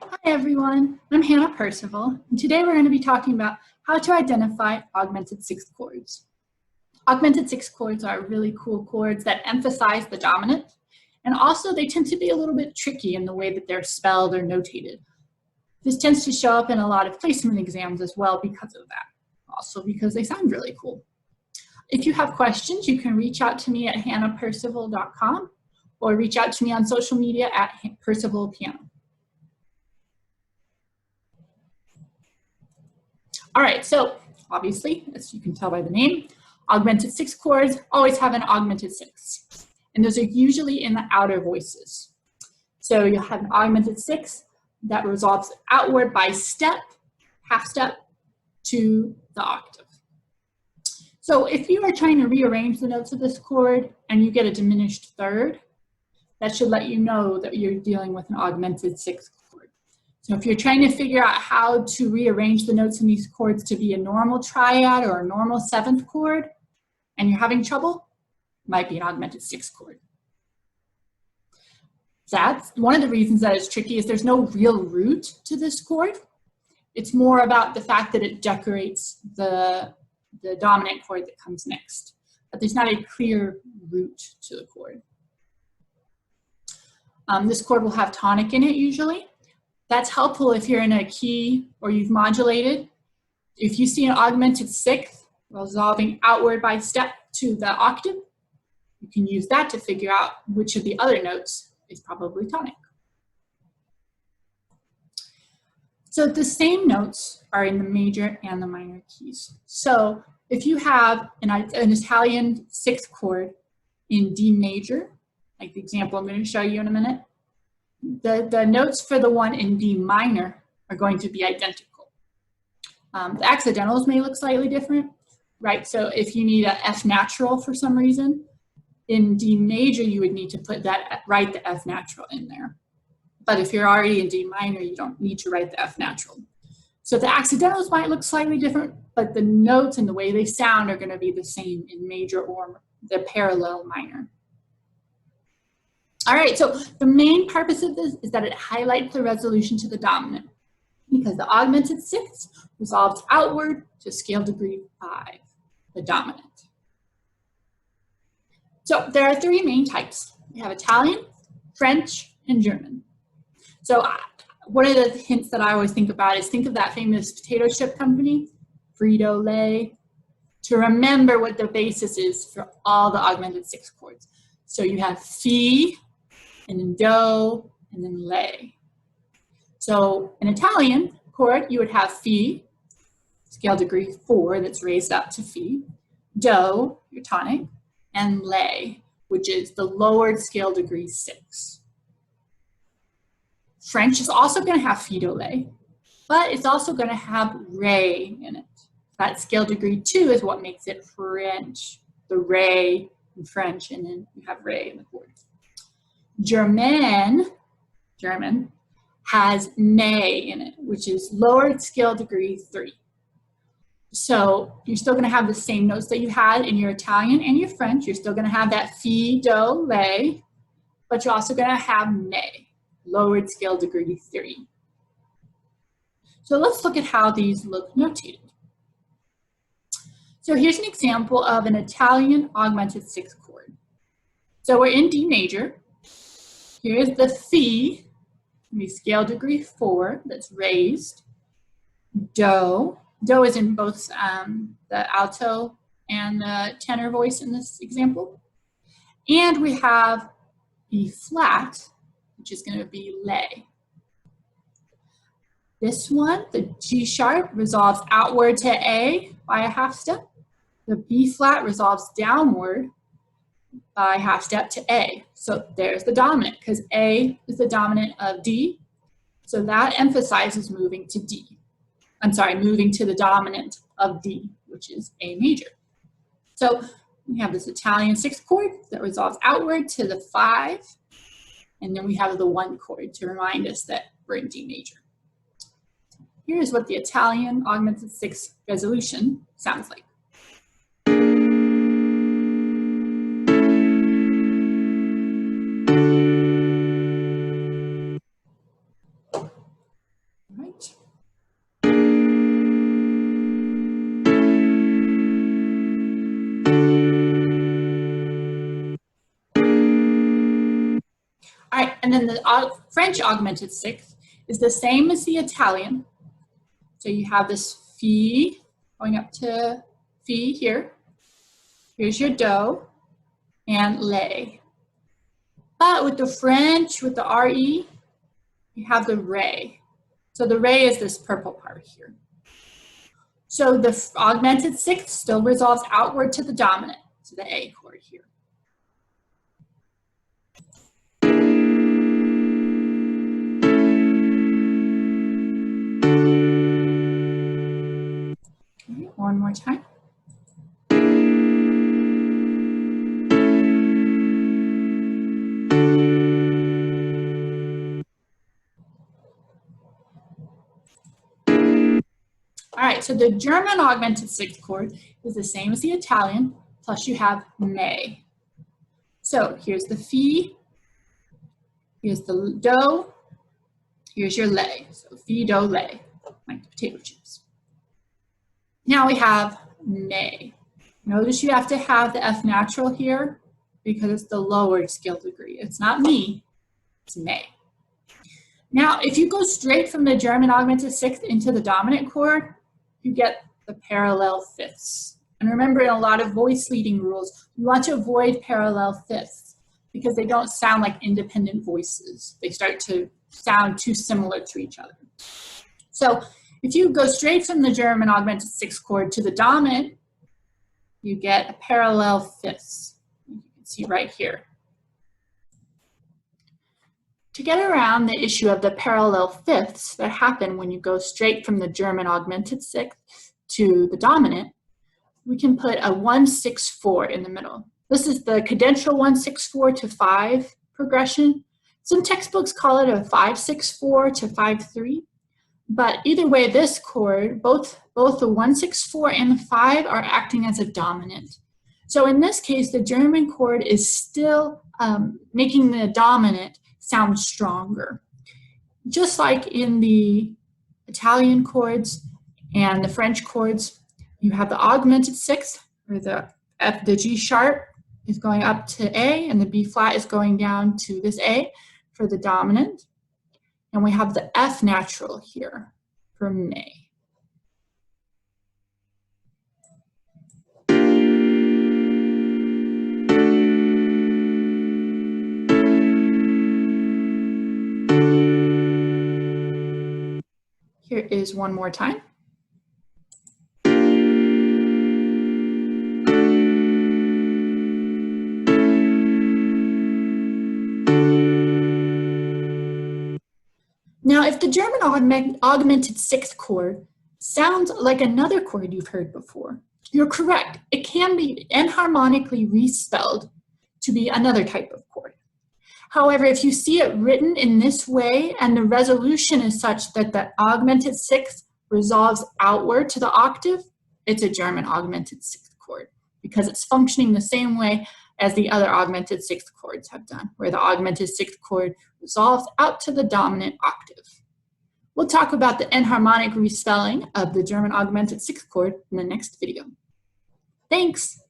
Hi everyone, I'm Hannah Percival, and today we're going to be talking about how to identify augmented sixth chords. Augmented sixth chords are really cool chords that emphasize the dominant, and also they tend to be a little bit tricky in the way that they're spelled or notated. This tends to show up in a lot of placement exams as well because of that, also because they sound really cool. If you have questions, you can reach out to me at hannahpercival.com or reach out to me on social media at percivalpiano. All right, so obviously, as you can tell by the name, augmented sixth chords always have an augmented sixth, and those are usually in the outer voices. So you'll have an augmented sixth that resolves outward by step, half step, to the octave. So if you are trying to rearrange the notes of this chord and you get a diminished third, that should let you know that you're dealing with an augmented sixth chord. So if you're trying to figure out how to rearrange the notes in these chords to be a normal triad or a normal seventh chord, and you're having trouble, it might be an augmented sixth chord. That's one of the reasons that it's tricky is there's no real root to this chord. It's more about the fact that it decorates the dominant chord that comes next, but there's not a clear root to the chord. This chord will have tonic in it usually. That's helpful if you're in a key or you've modulated. If you see an augmented sixth resolving outward by step to the octave, you can use that to figure out which of the other notes is probably tonic. So the same notes are in the major and the minor keys. So if you have an Italian sixth chord in D major, like the example I'm going to show you in a minute, the notes for the one in D minor are going to be identical. The accidentals may look slightly different, right? So if you need a F natural for some reason, in D major you would need to write the F natural in there. But if you're already in D minor, you don't need to write the F natural. So the accidentals might look slightly different, but the notes and the way they sound are going to be the same in major or the parallel minor. All right, so the main purpose of this is that it highlights the resolution to the dominant because the augmented sixth resolves outward to scale degree 5, the dominant. So there are three main types. We have Italian, French, and German. So one of the hints that I always think about is think of that famous potato chip company, Frito-Lay, to remember what the basis is for all the augmented sixth chords. So you have Fi, and then Do, and then Lay. So an Italian chord, you would have Fi, scale degree 4, that's raised up to Fi, Do, your tonic, and Lay, which is the lowered scale degree 6. French is also going to have Fi, Do, Lay, but it's also going to have Re in it. That scale degree 2 is what makes it French, the Re in French, and then you have Re in the chord. German has May in it, which is lowered scale degree 3. So you're still going to have the same notes that you had in your Italian and your French. You're still going to have that Fi, Do, Lay, but you're also going to have May, lowered scale degree 3. So let's look at how these look notated. So here's an example of an Italian augmented sixth chord. So we're in D major. Here's the Fi, scale degree 4, that's raised. Do is in both the alto and the tenor voice in this example. And we have B flat, which is going to be Lay. This one, the G sharp, resolves outward to A by a half step. The B flat resolves downward by half step to A. So there's the dominant, because A is the dominant of D. So that emphasizes moving to D. I'm sorry, moving to the dominant of D, which is A major. So we have this Italian sixth chord that resolves outward to the 5. And then we have the 1 chord to remind us that we're in D major. Here's what the Italian augmented sixth resolution sounds like. All right, and then the French augmented sixth is the same as the Italian. So you have this fi going up to fi here. Here's your do and lay. But with the French, with the re, you have the re. So the re is this purple part here. So the augmented sixth still resolves outward to the dominant, to the A chord here. Okay, one more time. All right, so the German augmented sixth chord is the same as the Italian, plus you have may. So here's the fi, here's the do, here's your lay. So fi, do, lay, like the potato chips. Now we have may. Notice you have to have the F natural here because it's the lowered scale degree. It's not me, it's may. Now, if you go straight from the German augmented sixth into the dominant chord, you get the parallel fifths. And remember, in a lot of voice leading rules, you want to avoid parallel fifths because they don't sound like independent voices. They start to sound too similar to each other. So if you go straight from the German augmented sixth chord to the dominant, you get a parallel fifths. You can see right here. To get around the issue of the parallel fifths that happen when you go straight from the German augmented sixth to the dominant, we can put a 1-6-4 in the middle. This is the cadential 1-6-4 to 5 progression. Some textbooks call it a 5-6-4 to 5-3, but either way, this chord, both the 1-6-4 and the 5 are acting as a dominant. So in this case, the German chord is still making the dominant sound stronger. Just like in the Italian chords and the French chords, you have the augmented sixth, where the G sharp is going up to A and the B flat is going down to this A for the dominant. And we have the F natural here for may. Here is one more time. Now, if the German augmented sixth chord sounds like another chord you've heard before, you're correct. It can be enharmonically respelled to be another type of chord. However, if you see it written in this way and the resolution is such that the augmented sixth resolves outward to the octave, it's a German augmented sixth chord because it's functioning the same way as the other augmented sixth chords have done, where the augmented sixth chord resolves out to the dominant octave. We'll talk about the enharmonic respelling of the German augmented sixth chord in the next video. Thanks.